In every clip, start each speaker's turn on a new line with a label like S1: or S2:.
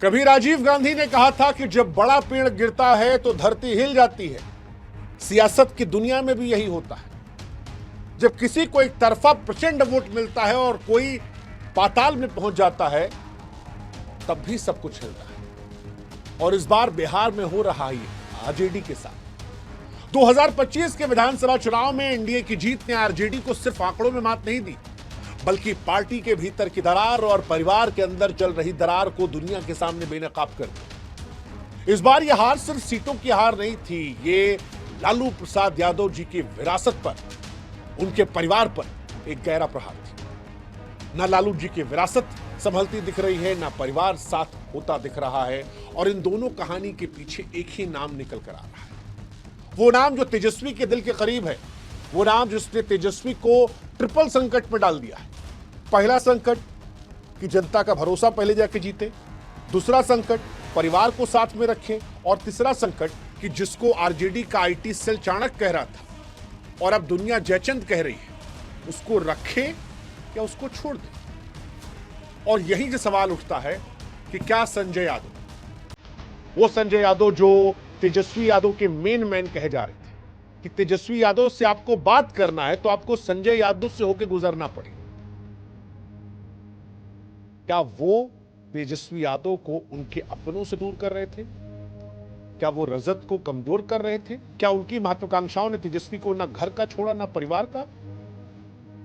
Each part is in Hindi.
S1: कभी राजीव गांधी ने कहा था कि जब बड़ा पेड़ गिरता है तो धरती हिल जाती है। सियासत की दुनिया में भी यही होता है। जब किसी को एक तरफा प्रचंड वोट मिलता है और कोई पाताल में पहुंच जाता है, तब भी सब कुछ हिलता है। और इस बार बिहार में हो रहा ही आरजेडी के साथ। 2025 के विधानसभा चुनाव में एनडीए की जीत ने आरजेडी को सिर्फ आंकड़ों में मात नहीं दी, बल्कि पार्टी के भीतर की दरार और परिवार के अंदर चल रही दरार को दुनिया के सामने बेनकाब कर दिया। इस बार यह हार सिर्फ सीटों की हार नहीं थी, ये लालू प्रसाद यादव जी की विरासत पर, उनके परिवार पर एक गहरा प्रहार थी। न लालू जी की विरासत संभलती दिख रही है, ना परिवार साथ होता दिख रहा है, और इन दोनों कहानी के पीछे एक ही नाम निकल कर आ रहा है। वो नाम जो तेजस्वी के दिल के करीब है, वो नाम जिसने तेजस्वी को ट्रिपल संकट में डाल दिया है। पहला संकट कि जनता का भरोसा पहले जाके जीते, दूसरा संकट परिवार को साथ में रखें, और तीसरा संकट कि जिसको आरजेडी का आईटी सेल चाणक्य कह रहा था और अब दुनिया जयचंद कह रही है, उसको रखे या उसको छोड़ दे। और यही जो सवाल उठता है कि क्या संजय यादव, वो संजय यादव जो तेजस्वी यादव के मेन मैन कहे जा रहे थे कि तेजस्वी यादव से आपको बात करना है तो आपको संजय यादव से होकर गुजरना पड़ेगा, क्या वो तेजस्वी यादव को उनके अपनों से दूर कर रहे थे? क्या वो रजत को कमजोर कर रहे थे? क्या उनकी महत्वाकांक्षाओं ने तेजस्वी को ना घर का छोड़ा ना परिवार का?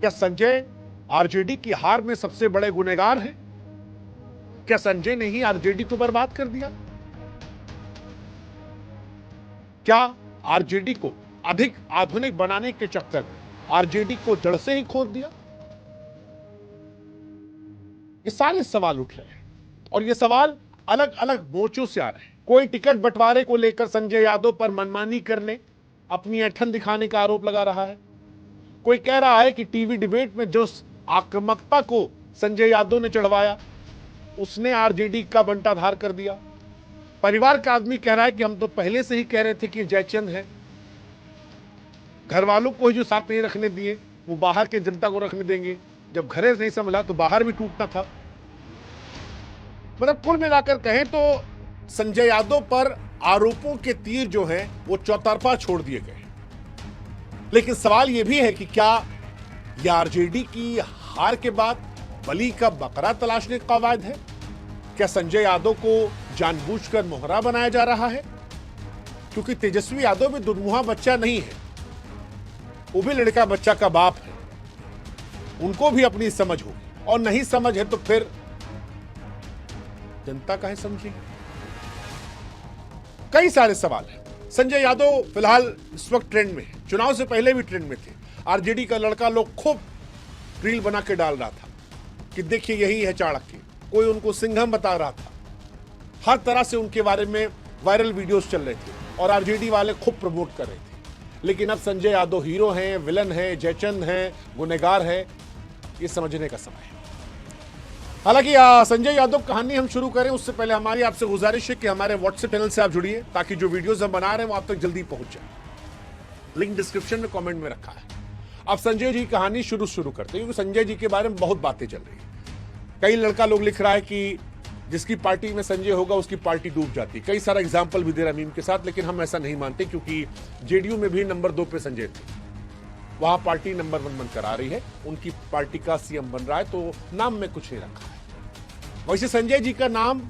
S1: क्या संजय आरजेडी की हार में सबसे बड़े गुनहगार हैं? क्या संजय ने ही आरजेडी को बर्बाद कर दिया? क्या आरजेडी को अधिक आधुनिक बनाने के चक्कर में आरजेडी को जड़ से ही खोद दिया? ये सारे सवाल उठ रहे हैं, और ये सवाल अलग अलग मोर्चों से आ रहे हैं। कोई टिकट बंटवारे को लेकर संजय यादव पर मनमानी करने, अपनी ऐंठन दिखाने का आरोप लगा रहा है। कोई कह रहा है कि टीवी डिबेट में जो आक्रामकता को संजय यादव ने चढ़वाया, उसने आरजेडी का बंटाधार कर दिया। परिवार का आदमी कह रहा है कि हम तो पहले से ही कह रहे थे कि जयचंद है, घर वालों को ही जो साथ नहीं रखने दिए वो बाहर के जनता को रखने देंगे, जब घरे नहीं संभला तो बाहर भी टूटना था। मतलब कुल मिलाकर कहें तो संजय यादव पर आरोपों के तीर जो हैं वो चौतरफा छोड़ दिए गए। लेकिन सवाल यह भी है कि क्या यह आरजेडी की हार के बाद बलि का बकरा तलाशने का कवायद है? क्या संजय यादव को जानबूझकर मोहरा बनाया जा रहा है? क्योंकि तेजस्वी यादव भी दुर्मुहा बच्चा नहीं है, वो भी लड़का बच्चा का बाप है। उनको भी अपनी समझ होगी, और नहीं समझ है तो फिर जनता काहे समझेगी? कई सारे सवाल हैं। संजय यादव फिलहाल इस वक्त ट्रेंड में है, चुनाव से पहले भी ट्रेंड में थे। आरजेडी का लड़का लोग खूब रील बना के डाल रहा था कि देखिए यही है चाणक्य, कोई उनको सिंघम बता रहा था। हर तरह से उनके बारे में वायरल वीडियोस चल रहे थे और आरजेडी वाले खूब प्रमोट कर रहे थे। लेकिन अब संजय यादव हीरो हैं, विलन हैं, जयचंद हैं, गुनहगार हैं, ये समझने का समय है। हालांकि संजय यादव कहानी हम शुरू करें उससे पहले हमारी आपसे गुजारिश है कि हमारे व्हाट्सएप चैनल से आप जुड़िए, ताकि जो वीडियोस हम बना रहे हैं वो आप तक जल्दी पहुंच जाए। लिंक डिस्क्रिप्शन में कमेंट में रखा है। अब संजय जी की कहानी शुरू करते हैं, क्योंकि संजय जी के बारे में बहुत बातें चल रही है। कई लड़का लोग लिख रहा है कि जिसकी पार्टी में संजय होगा उसकी पार्टी डूब जाती। कई सारा एग्जाम्पल भी दे रहा मीम के साथ, लेकिन हम ऐसा नहीं मानते, क्योंकि जेडीयू में भी नंबर 2 पे संजय थे, वहां पार्टी नंबर 1 बनकर आ रही है, उनकी पार्टी का सीएम बन रहा है, तो नाम में कुछ नहीं रखा है। वैसे संजय जी का नाम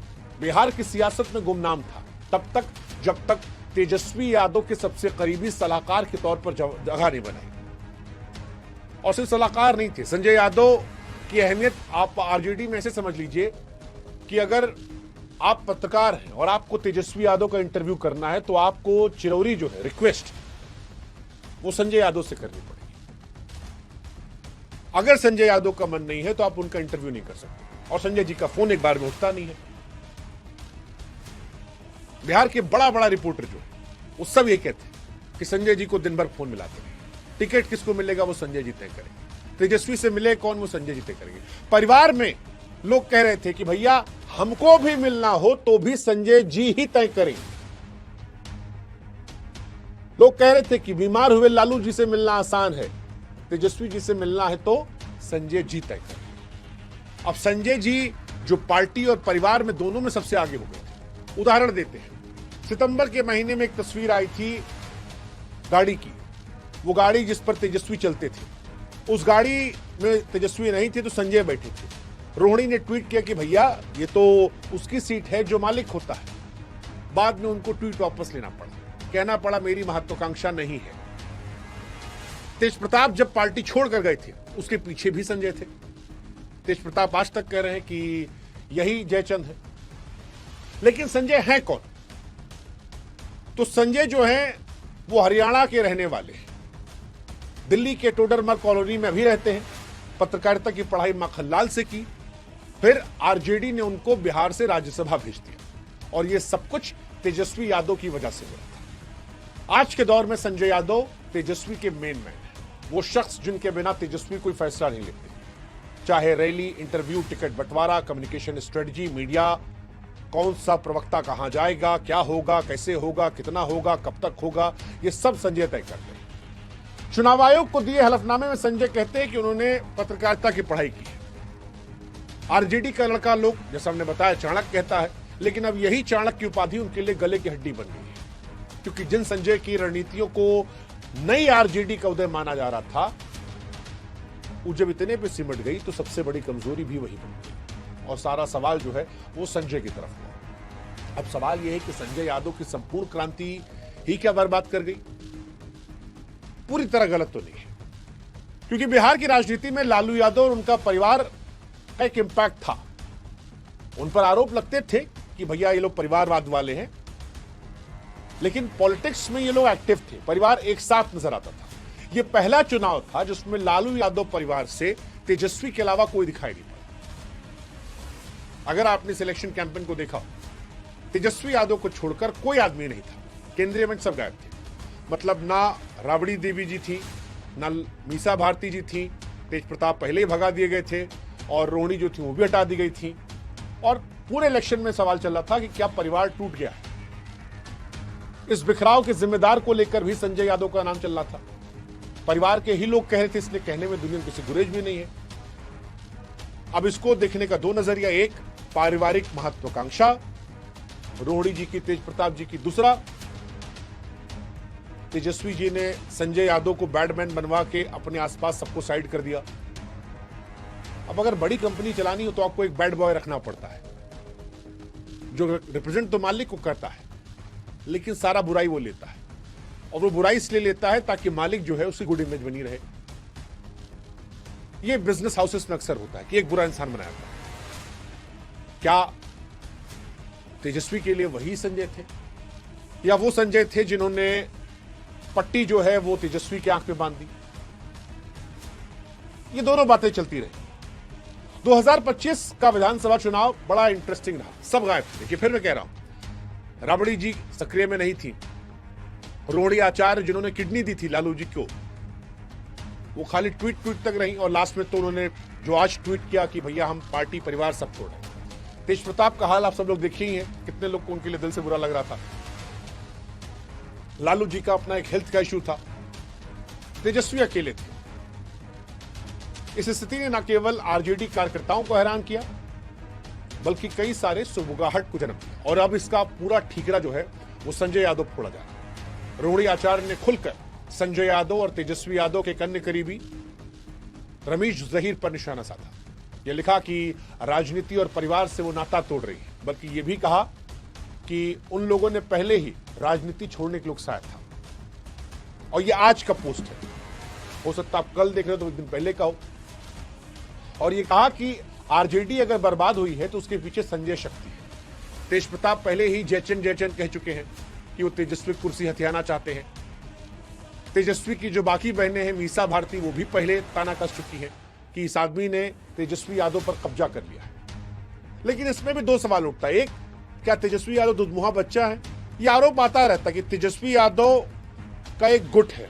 S1: बिहार की सियासत में गुमनाम था तब तक जब तक तेजस्वी यादव के सबसे करीबी सलाहकार के तौर पर जगह नहीं बनाई। और सिर्फ सलाहकार नहीं थे, संजय यादव की अहमियत आप आरजेडी में ऐसे समझ लीजिए कि अगर आप पत्रकार हैं और आपको तेजस्वी यादव का इंटरव्यू करना है तो आपको चिरौरी जो है रिक्वेस्ट, वो संजय यादव से करनी पड़ेगी। अगर संजय यादव का मन नहीं है तो आप उनका इंटरव्यू नहीं कर सकते, और संजय जी का फोन एक बार में उठता नहीं है। बिहार के बड़ा बड़ा रिपोर्टर जो है वो सब ये कहते हैं कि संजय जी को दिन भर फोन मिलाते हैं। टिकट किसको मिलेगा वो संजय जी तय करेंगे, तेजस्वी से मिले कौन वो संजय जी तय करेंगे। परिवार में लोग कह रहे थे कि भैया हमको भी मिलना हो तो भी संजय जी ही तय करेंगे। लोग कह रहे थे कि बीमार हुए लालू जी से मिलना आसान है, तेजस्वी जी से मिलना है तो संजय जी तय करेंगे। अब संजय जी जो पार्टी और परिवार में दोनों में सबसे आगे हो गए थे। उदाहरण देते हैं, सितंबर के महीने में एक तस्वीर आई थी गाड़ी की, वो गाड़ी जिस पर तेजस्वी चलते थे, उस गाड़ी में तेजस्वी नहीं थे तो संजय बैठे थे। रोहिणी ने ट्वीट किया कि भैया ये तो उसकी सीट है जो मालिक होता है। बाद में उनको ट्वीट वापस लेना पड़ा, कहना पड़ा मेरी महत्वाकांक्षा नहीं है। तेज प्रताप जब पार्टी छोड़कर गए थे उसके पीछे भी संजय थे। तेज प्रताप आज तक कह रहे हैं कि यही जयचंद है, लेकिन संजय है कौन? तो संजय जो है वो हरियाणा के रहने वाले हैं, दिल्ली के टोडरमल कॉलोनी में अभी रहते हैं। पत्रकारिता की पढ़ाई माखनलाल से की, फिर आरजेडी ने उनको बिहार से राज्यसभा भेज दिया और ये सब कुछ तेजस्वी यादव की वजह से हुआ था। आज के दौर में संजय यादव तेजस्वी के मेन मैन है, वो शख्स जिनके बिना तेजस्वी कोई फैसला नहीं लेते, चाहे रैली, इंटरव्यू, टिकट बंटवारा, कम्युनिकेशन स्ट्रेटजी, मीडिया, कौन सा प्रवक्ता कहां जाएगा, क्या होगा, कैसे होगा, कितना होगा, कब तक होगा, ये सब संजय तय करते हैं। चुनाव आयोग को दिए हलफनामे में संजय कहते हैं कि उन्होंने पत्रकारिता की पढ़ाई की है। आरजेडी का लड़का लोग, जैसा हमने बताया, चाणक्य कहता है, लेकिन अब यही चाणक्य की उपाधि उनके लिए गले की हड्डी बन गई है, क्योंकि जिन संजय की रणनीतियों को नई आरजेडी का उदय माना जा रहा था, वो जब इतने पे सिमट गई तो सबसे बड़ी कमजोरी भी वही बन गई और सारा सवाल जो है वो संजय की तरफ हुआ। अब सवाल यह है कि संजय यादव की संपूर्ण क्रांति ही क्या बर्बाद कर गई? पूरी तरह गलत तो नहीं है, क्योंकि बिहार की राजनीति में लालू यादव और उनका परिवार का एक इंपैक्ट था। उन पर आरोप लगते थे कि भैया ये लोग परिवारवाद वाले हैं, लेकिन पॉलिटिक्स में ये लोग एक्टिव थे, परिवार एक साथ नजर आता था। ये पहला चुनाव था जिसमें लालू यादव परिवार से तेजस्वी के अलावा कोई दिखाई नहीं पड़ा। अगर आपने सिलेक्शन कैंपेन को देखा, तेजस्वी यादव को छोड़कर कोई आदमी नहीं था, केंद्रीय मंत्री सब गायब थे। मतलब ना राबड़ी देवी जी थी, ना मीसा भारती जी थी, तेज प्रताप पहले ही भगा दिए गए थे, और रोहिणी जो थी वो भी हटा दी गई थी। और पूरे इलेक्शन में सवाल चल रहा था कि क्या परिवार टूट गया है। इस बिखराव के जिम्मेदार को लेकर भी संजय यादव का नाम चल रहा था। परिवार के ही लोग कह रहे थे, इसलिए कहने में दुनिया में किसी गुरेज भी नहीं है। अब इसको देखने का दो नजरिया, एक पारिवारिक महत्वाकांक्षा रोहिणी जी की, तेज प्रताप जी की, दूसरा तेजस्वी जी ने संजय यादव को बैडमैन बनवा के अपने आसपास सबको साइड कर दिया। अब अगर बड़ी कंपनी चलानी हो तो आपको एक बैड बॉय रखना पड़ता है, जो रिप्रेजेंट तो मालिक को करता है, लेकिन सारा बुराई वो लेता है, और वो बुराई इसलिए लेता है ताकि मालिक जो है उसकी गुड इमेज बनी रहे। ये बिजनेस हाउसेस में अक्सर होता है कि एक बुरा इंसान बनाया जाता है। क्या तेजस्वी के लिए वही संजय थे, या वो संजय थे जिन्होंने पट्टी जो है वो तेजस्वी की आंख पे बांध दी? ये दोनों बातें चलती रही। 2025 का विधानसभा चुनाव बड़ा इंटरेस्टिंग रहा, सब गायब थे। देखिए, फिर मैं कह रहा हूं, राबड़ी जी सक्रिय में नहीं थी, रोहिणी आचार्य जिन्होंने किडनी दी थी लालू जी को, वो खाली ट्वीट तक रही, और लास्ट में तो उन्होंने जो आज ट्वीट किया कि भैया हम पार्टी परिवार सब छोड़ रहे हैं। तेज प्रताप का हाल आप सब लोग देखे ही हैं, कितने लोग को उनके लिए दिल से बुरा लग रहा था। लालू जी का अपना एक हेल्थ का इशू था, तेजस्वी अकेले थे। इस स्थिति ने न केवल आरजेडी कार्यकर्ताओं को हैरान किया, बल्कि कई सारे सुबुगाहट को जन्म दिया, और अब इसका पूरा ठीकरा जो है वो संजय यादव फोड़ा जा रहा है। रोहिणी आचार्य ने खुलकर संजय यादव और तेजस्वी यादव के कन्या करीबी रमेश जहीर पर निशाना साधा। यह लिखा कि राजनीति और परिवार से वो नाता तोड़ रही है, बल्कि यह भी कहा कि उन लोगों ने पहले ही राजनीति छोड़ने के लिए उकसाया था। और ये आज का पोस्ट है, हो सकता आप कल देख रहे हो तो एक दिन पहले का हो। और ये कहा कि आरजेडी अगर बर्बाद हुई है तो उसके पीछे संजय शक्ति है। तेज प्रताप पहले ही जयचंद कह चुके हैं कि वो तेजस्वी कुर्सी हथियाना चाहते हैं। तेजस्वी की जो बाकी बहनें हैं, मीसा भारती, वो भी पहले ताना कस चुकी है कि इस आदमी ने तेजस्वी यादव पर कब्जा कर लिया है। लेकिन इसमें भी दो सवाल उठता है। एक, क्या तेजस्वी यादव दुधमुहा बच्चा है? यह आरोप आता रहता कि तेजस्वी यादव का एक गुट है,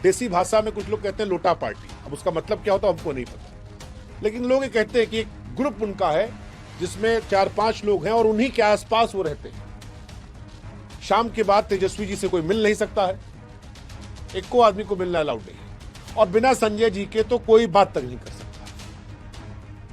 S1: देसी भाषा में कुछ लोग कहते हैं लोटा पार्टी। अब उसका मतलब क्या होता है हमको नहीं पता, लेकिन लोग ये कहते हैं कि एक ग्रुप उनका है जिसमें 4-5 लोग हैं और उन्हीं के आसपास वो रहते हैं। शाम के बाद तेजस्वी जी से कोई मिल नहीं सकता है, एक को आदमी को मिलना अलाउड नहीं है, और बिना संजय जी के तो कोई बात तक नहीं कर सकता।